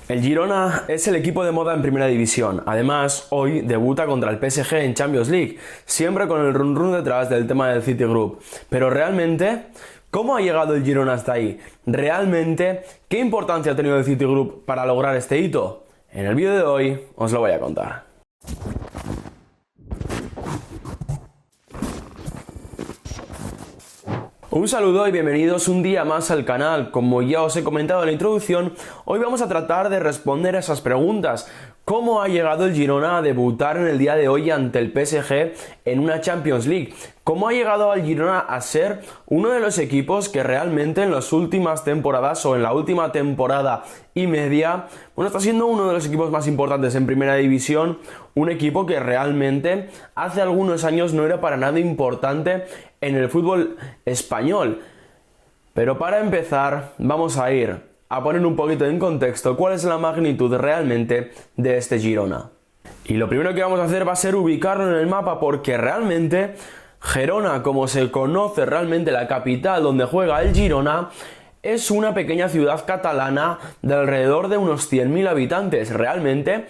El Girona es el equipo de moda en primera división. Además, hoy debuta contra el PSG en Champions League, siempre con el run run detrás del tema del City Group. Pero realmente, ¿cómo ha llegado el Girona hasta ahí? ¿Realmente qué importancia ha tenido el City Group para lograr este hito? En el vídeo de hoy os lo voy a contar. Un saludo y bienvenidos un día más al canal. Como ya os he comentado en la introducción, hoy vamos a tratar de responder a esas preguntas. ¿Cómo ha llegado el Girona a debutar en el día de hoy ante el PSG en una Champions League? ¿Cómo ha llegado el Girona a ser uno de los equipos que realmente en las últimas temporadas o en la última temporada y media, está siendo uno de los equipos más importantes en primera división? Un equipo que realmente hace algunos años no era para nada importante en el fútbol español. Pero para empezar, vamos a ir a poner un poquito en contexto cuál es la magnitud realmente de este Girona. Y lo primero que vamos a hacer va a ser ubicarlo en el mapa, porque realmente Gerona, como se conoce realmente la capital donde juega el Girona, es una pequeña ciudad catalana de alrededor de unos 100.000 habitantes. Realmente,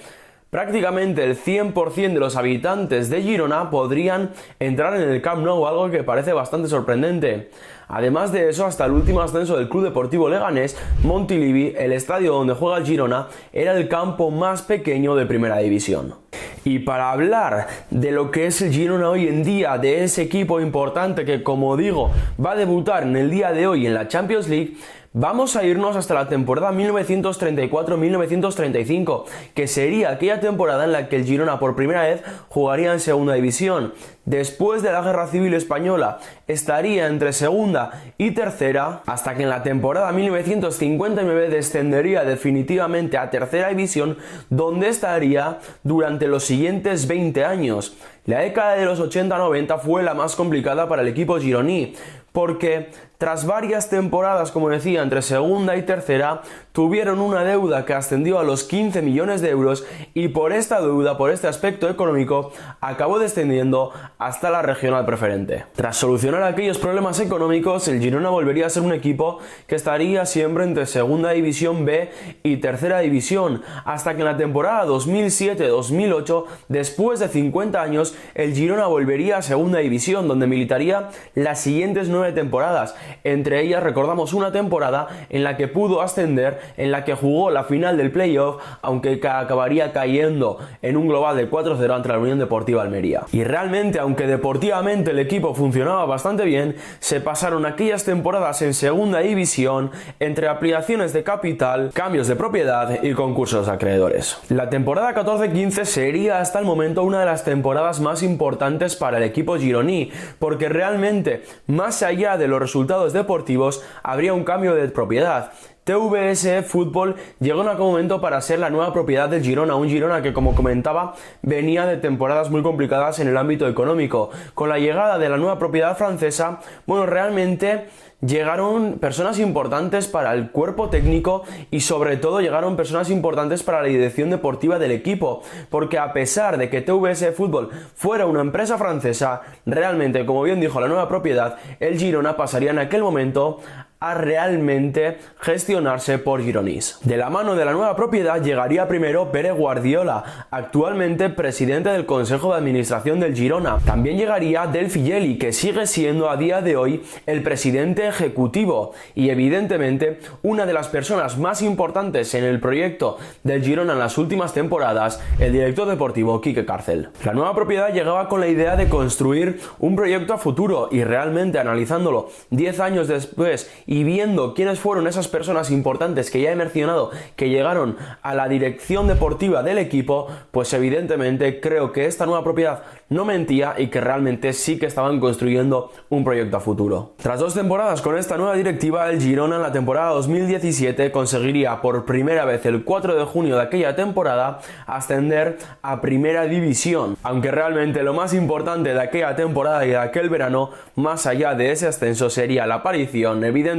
prácticamente el 100% de los habitantes de Girona podrían entrar en el Camp Nou, algo que parece bastante sorprendente. Además de eso, hasta el último ascenso del Club Deportivo Leganés, Montilivi, el estadio donde juega el Girona, era el campo más pequeño de primera división. Y para hablar de lo que es el Girona hoy en día, de ese equipo importante que, como digo, va a debutar en el día de hoy en la Champions League, vamos a irnos hasta la temporada 1934-1935, que sería aquella temporada en la que el Girona por primera vez jugaría en segunda división. Después de la Guerra Civil Española estaría entre segunda y tercera, hasta que en la temporada 1959 descendería definitivamente a tercera división, donde estaría durante los siguientes 20 años. La década de los 80-90 fue la más complicada para el equipo gironí, porque tras varias temporadas, como decía, entre segunda y tercera, tuvieron una deuda que ascendió a los 15 millones de euros y por esta deuda, por este aspecto económico, acabó descendiendo hasta la regional preferente. Tras solucionar aquellos problemas económicos, el Girona volvería a ser un equipo que estaría siempre entre segunda división B y tercera división, hasta que en la temporada 2007-2008, después de 50 años, el Girona volvería a segunda división, donde militaría las siguientes 9 temporadas. Entre ellas recordamos una temporada en la que pudo ascender, en la que jugó la final del playoff, aunque acabaría cayendo en un global de 4-0 ante la Unión Deportiva Almería. Y realmente, aunque deportivamente el equipo funcionaba bastante bien, se pasaron aquellas temporadas en segunda división entre ampliaciones de capital, cambios de propiedad y concursos de acreedores. La temporada 14-15 sería hasta el momento una de las temporadas más importantes para el equipo gironí, porque realmente, más allá de los resultados deportivos, habría un cambio de propiedad. TVS Fútbol llegó en algún momento para ser la nueva propiedad del Girona, un Girona que, como comentaba, venía de temporadas muy complicadas en el ámbito económico. Con la llegada de la nueva propiedad francesa, realmente llegaron personas importantes para el cuerpo técnico y sobre todo llegaron personas importantes para la dirección deportiva del equipo, porque a pesar de que TVS Fútbol fuera una empresa francesa, realmente, como bien dijo la nueva propiedad, el Girona pasaría en aquel momento a realmente gestionarse por gironís. De la mano de la nueva propiedad llegaría primero Pere Guardiola, actualmente presidente del Consejo de Administración del Girona. También llegaría Del Figelli, que sigue siendo a día de hoy el presidente ejecutivo y evidentemente una de las personas más importantes en el proyecto del Girona en las últimas temporadas, el director deportivo Quique Cárcel. La nueva propiedad llegaba con la idea de construir un proyecto a futuro y realmente, analizándolo 10 años después y viendo quiénes fueron esas personas importantes que ya he mencionado que llegaron a la dirección deportiva del equipo, pues evidentemente creo que esta nueva propiedad no mentía y que realmente sí que estaban construyendo un proyecto a futuro. Tras 2 temporadas con esta nueva directiva, el Girona en la temporada 2017 conseguiría por primera vez el 4 de junio de aquella temporada ascender a primera división, aunque realmente lo más importante de aquella temporada y de aquel verano, más allá de ese ascenso, sería la aparición evidentemente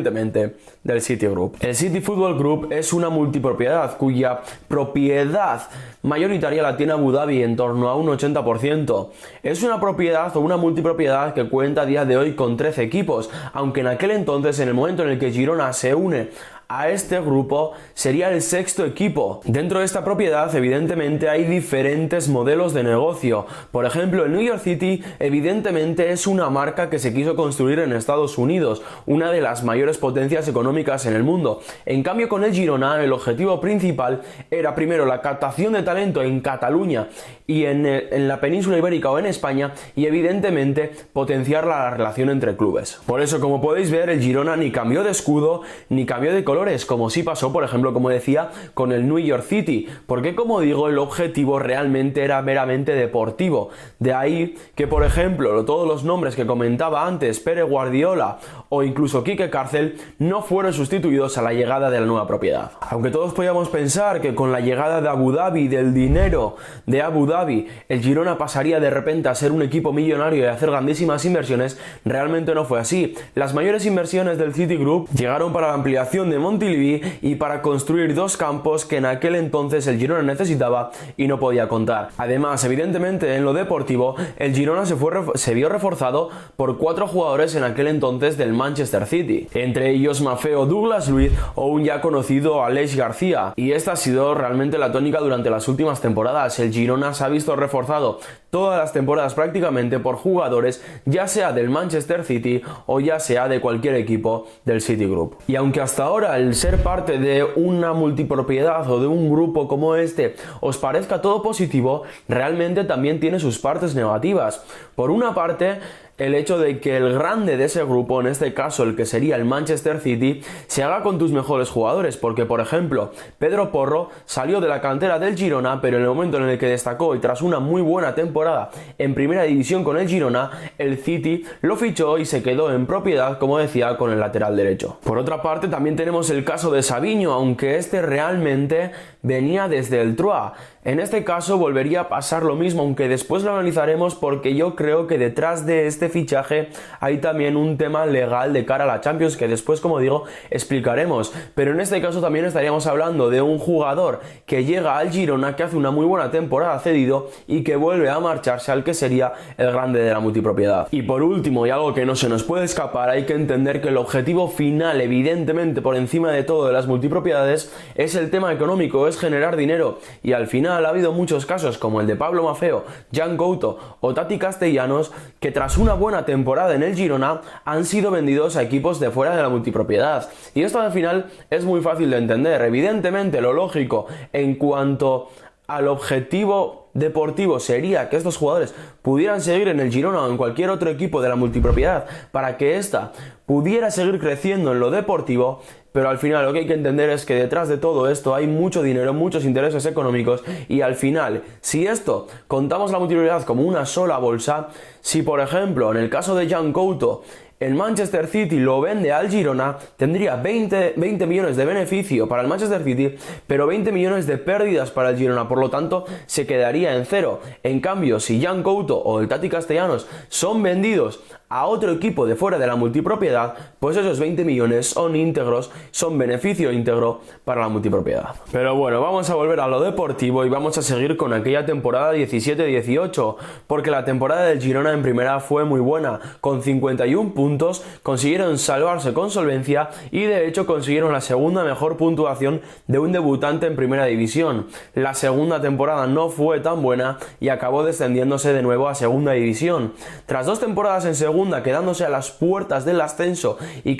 del City Group. El City Football Group es una multipropiedad cuya propiedad mayoritaria la tiene Abu Dhabi, en torno a un 80%. Es una propiedad o una multipropiedad que cuenta a día de hoy con 13 equipos, aunque en aquel entonces, en el momento en el que Girona se une a este grupo sería el sexto equipo. Dentro de esta propiedad, evidentemente, hay diferentes modelos de negocio. Por ejemplo, el New York City, evidentemente, es una marca que se quiso construir en Estados Unidos, una de las mayores potencias económicas en el mundo. En cambio, con el Girona, el objetivo principal era primero la captación de talento en Cataluña y en la península ibérica o en España, y evidentemente potenciar la relación entre clubes. Por eso, como podéis ver, el Girona ni cambió de escudo ni cambió de colores, como sí pasó, por ejemplo, como decía, con el New York City, porque, como digo, el objetivo realmente era meramente deportivo. De ahí que, por ejemplo, todos los nombres que comentaba antes, Pere Guardiola o incluso Quique Cárcel, no fueron sustituidos a la llegada de la nueva propiedad. Aunque todos podíamos pensar que con la llegada de Abu Dhabi, del dinero de Abu Dhabi, el Girona pasaría de repente a ser un equipo millonario y a hacer grandísimas inversiones, realmente no fue así. Las mayores inversiones del Citigroup llegaron para la ampliación de Montilivi y para construir dos campos que en aquel entonces el Girona necesitaba y no podía contar. Además, evidentemente, en lo deportivo, el Girona se vio reforzado por 4 jugadores en aquel entonces del Manchester City, entre ellos Maffeo Douglas Luiz o un ya conocido Aleix García, y esta ha sido realmente la tónica durante las últimas temporadas. El Girona se ha visto reforzado todas las temporadas prácticamente por jugadores, ya sea del Manchester City o ya sea de cualquier equipo del Citigroup. Y aunque hasta ahora el ser parte de una multipropiedad o de un grupo como este os parezca todo positivo, realmente también tiene sus partes negativas. Por una parte, el hecho de que el grande de ese grupo, en este caso el que sería el Manchester City, se haga con tus mejores jugadores, porque, por ejemplo, Pedro Porro salió de la cantera del Girona, pero en el momento en el que destacó y tras una muy buena temporada en primera división con el Girona, el City lo fichó y se quedó en propiedad, como decía, con el lateral derecho. Por otra parte, también tenemos el caso de Savinho, aunque este realmente venía desde el Troyes. En este caso volvería a pasar lo mismo, aunque después lo analizaremos, porque yo creo que detrás de este fichaje hay también un tema legal de cara a la Champions que después, como digo, explicaremos. Pero en este caso también estaríamos hablando de un jugador que llega al Girona, que hace una muy buena temporada cedido y que vuelve a marcharse al que sería el grande de la multipropiedad. Y por último, y algo que no se nos puede escapar, hay que entender que el objetivo final, evidentemente por encima de todo de las multipropiedades, es el tema económico, es generar dinero, y al final ha habido muchos casos como el de Pablo Maffeo, Jan Couto o Tati Castellanos, que tras una buena temporada en el Girona han sido vendidos a equipos de fuera de la multipropiedad. Y esto al final es muy fácil de entender. Evidentemente, lo lógico en cuanto al objetivo deportivo sería que estos jugadores pudieran seguir en el Girona o en cualquier otro equipo de la multipropiedad para que ésta pudiera seguir creciendo en lo deportivo, pero al final lo que hay que entender es que detrás de todo esto hay mucho dinero, muchos intereses económicos, y al final, si esto contamos la multipropiedad como una sola bolsa, si por ejemplo en el caso de Jan Couto el Manchester City lo vende al Girona, tendría 20 millones de beneficio para el Manchester City, pero 20 millones de pérdidas para el Girona, por lo tanto se quedaría en cero. En cambio, si Jan Couto o el Tati Castellanos son vendidos a otro equipo de fuera de la multipropiedad, pues esos 20 millones son íntegros, son beneficio íntegro para la multipropiedad. Pero bueno, vamos a volver a lo deportivo y vamos a seguir con aquella temporada 17-18, porque la temporada del Girona en primera fue muy buena. Con 51 puntos consiguieron salvarse con solvencia y de hecho consiguieron la segunda mejor puntuación de un debutante en primera división. La segunda temporada no fue tan buena y acabó descendiéndose de nuevo a segunda división. Tras 2 temporadas en segunda, quedándose a las puertas del ascenso y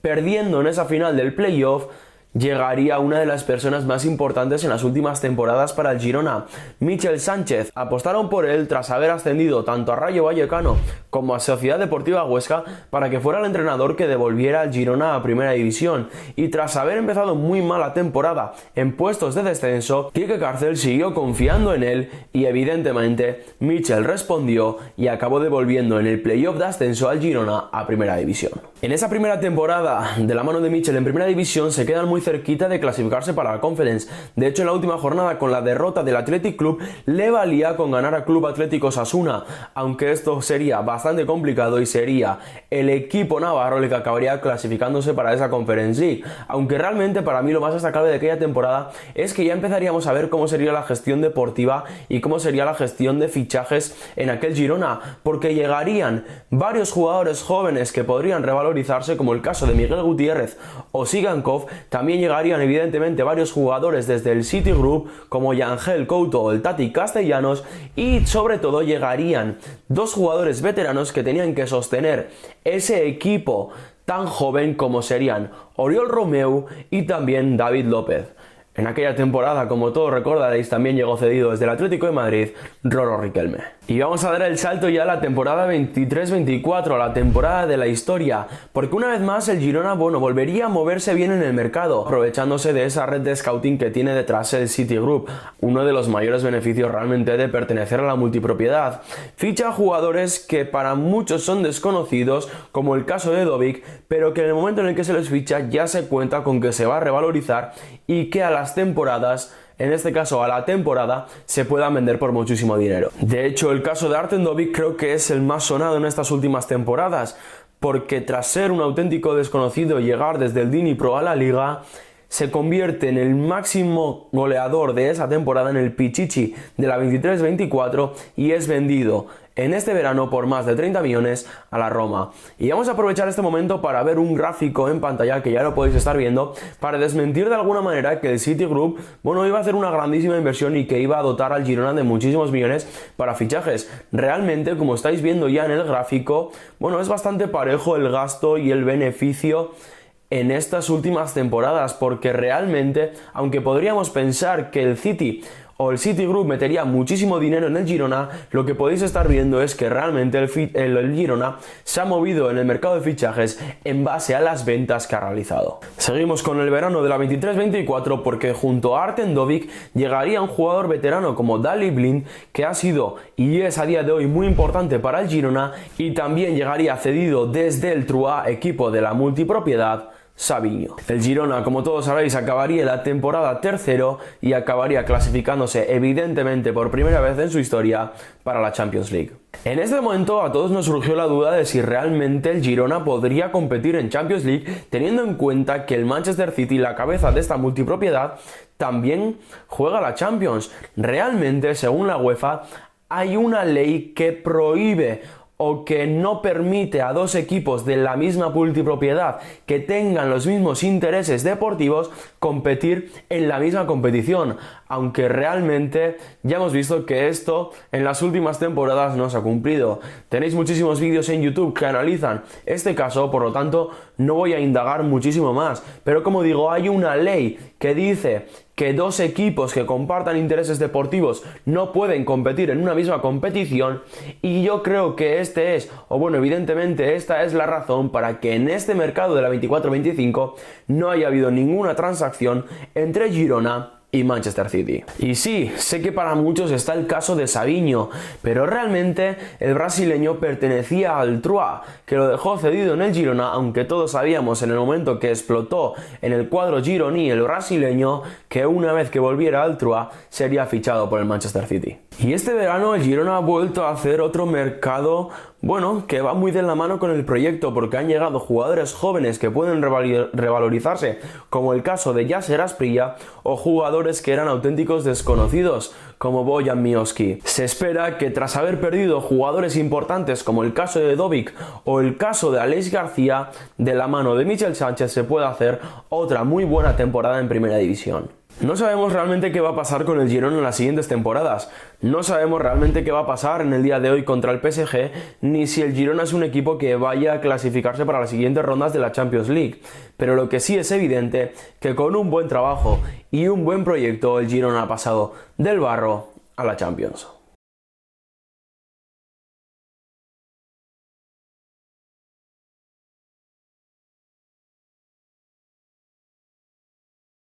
perdiendo en esa final del playoff, llegaría una de las personas más importantes en las últimas temporadas para el Girona, Michel Sánchez. Apostaron por él tras haber ascendido tanto a Rayo Vallecano como a Sociedad Deportiva Huesca para que fuera el entrenador que devolviera al Girona a primera división, y tras haber empezado muy mala temporada en puestos de descenso, Quique Cárcel siguió confiando en él y evidentemente Michel respondió y acabó devolviendo en el playoff de ascenso al Girona a primera división. En esa primera temporada de la mano de Michel en primera división se quedan muy cerquita de clasificarse para la Conference. De hecho, en la última jornada, con la derrota del Athletic Club, le valía con ganar a Club Atlético Osasuna, aunque esto sería bastante complicado y sería el equipo navarro el que acabaría clasificándose para esa Conference League. Aunque realmente para mí lo más destacable de aquella temporada es que ya empezaríamos a ver cómo sería la gestión deportiva y cómo sería la gestión de fichajes en aquel Girona, porque llegarían varios jugadores jóvenes que podrían revalorizar revalorizarse, como el caso de Miguel Gutiérrez o Sigankov, también llegarían evidentemente varios jugadores desde el City Group como Yangel Couto o el Tati Castellanos, y sobre todo llegarían dos jugadores veteranos que tenían que sostener ese equipo tan joven como serían Oriol Romeu y también David López. En aquella temporada, como todos recordaréis, también llegó cedido desde el Atlético de Madrid Roro Riquelme. Y vamos a dar el salto ya a la temporada 23-24, a la temporada de la historia, porque una vez más el Girona, volvería a moverse bien en el mercado, aprovechándose de esa red de scouting que tiene detrás el City Group, uno de los mayores beneficios realmente de pertenecer a la multipropiedad. Ficha jugadores que para muchos son desconocidos, como el caso de Dovic, pero que en el momento en el que se les ficha ya se cuenta con que se va a revalorizar y que a las temporadas, en este caso a la temporada, se puedan vender por muchísimo dinero. De hecho, el caso de Artem Dovic creo que es el más sonado en estas últimas temporadas, porque tras ser un auténtico desconocido y llegar desde el Dnipro a la Liga, se convierte en el máximo goleador de esa temporada, en el Pichichi de la 23-24, y es vendido en este verano por más de 30 millones a la Roma. Y vamos a aprovechar este momento para ver un gráfico en pantalla, que ya lo podéis estar viendo, para desmentir de alguna manera que el City Group, iba a hacer una grandísima inversión y que iba a dotar al Girona de muchísimos millones para fichajes. Realmente, como estáis viendo ya en el gráfico, es bastante parejo el gasto y el beneficio en estas últimas temporadas, porque realmente, aunque podríamos pensar que el City o el City Group metería muchísimo dinero en el Girona, lo que podéis estar viendo es que realmente el Girona se ha movido en el mercado de fichajes en base a las ventas que ha realizado. Seguimos con el verano de la 23-24, porque junto a Artem Dovic llegaría un jugador veterano como Daley Blind, que ha sido y es a día de hoy muy importante para el Girona, y también llegaría cedido desde el Troyes, equipo de la multipropiedad, Savinho. El Girona, como todos sabéis, acabaría la temporada tercero y acabaría clasificándose evidentemente por primera vez en su historia para la Champions League. En este momento a todos nos surgió la duda de si realmente el Girona podría competir en Champions League, teniendo en cuenta que el Manchester City, la cabeza de esta multipropiedad, también juega la Champions. Realmente, según la UEFA, hay una ley que prohíbe o que no permite a dos equipos de la misma multipropiedad que tengan los mismos intereses deportivos competir en la misma competición, aunque realmente ya hemos visto que esto en las últimas temporadas no se ha cumplido. Tenéis muchísimos vídeos en YouTube que analizan este caso, por lo tanto no voy a indagar muchísimo más, pero como digo, hay una ley que dice que dos equipos que compartan intereses deportivos no pueden competir en una misma competición, y yo creo que evidentemente esta es la razón para que en este mercado de la 24-25 no haya habido ninguna transacción entre Girona y Manchester City. Y sí, sé que para muchos está el caso de Savinho, pero realmente el brasileño pertenecía al Troyes, que lo dejó cedido en el Girona, aunque todos sabíamos en el momento que explotó en el cuadro gironí el brasileño, que una vez que volviera al Troyes sería fichado por el Manchester City. Y este verano el Girona ha vuelto a hacer otro mercado, que va muy de la mano con el proyecto, porque han llegado jugadores jóvenes que pueden revalorizarse, como el caso de Yasser Asprilla, o jugadores que eran auténticos desconocidos, como Bojan Miovski. Se espera que tras haber perdido jugadores importantes, como el caso de Dovic o el caso de Aleix García, de la mano de Michel Sánchez se pueda hacer otra muy buena temporada en Primera División. No sabemos realmente qué va a pasar con el Girona en las siguientes temporadas. No sabemos realmente qué va a pasar en el día de hoy contra el PSG, ni si el Girona es un equipo que vaya a clasificarse para las siguientes rondas de la Champions League. Pero lo que sí es evidente, que con un buen trabajo y un buen proyecto, el Girona ha pasado del barro a la Champions.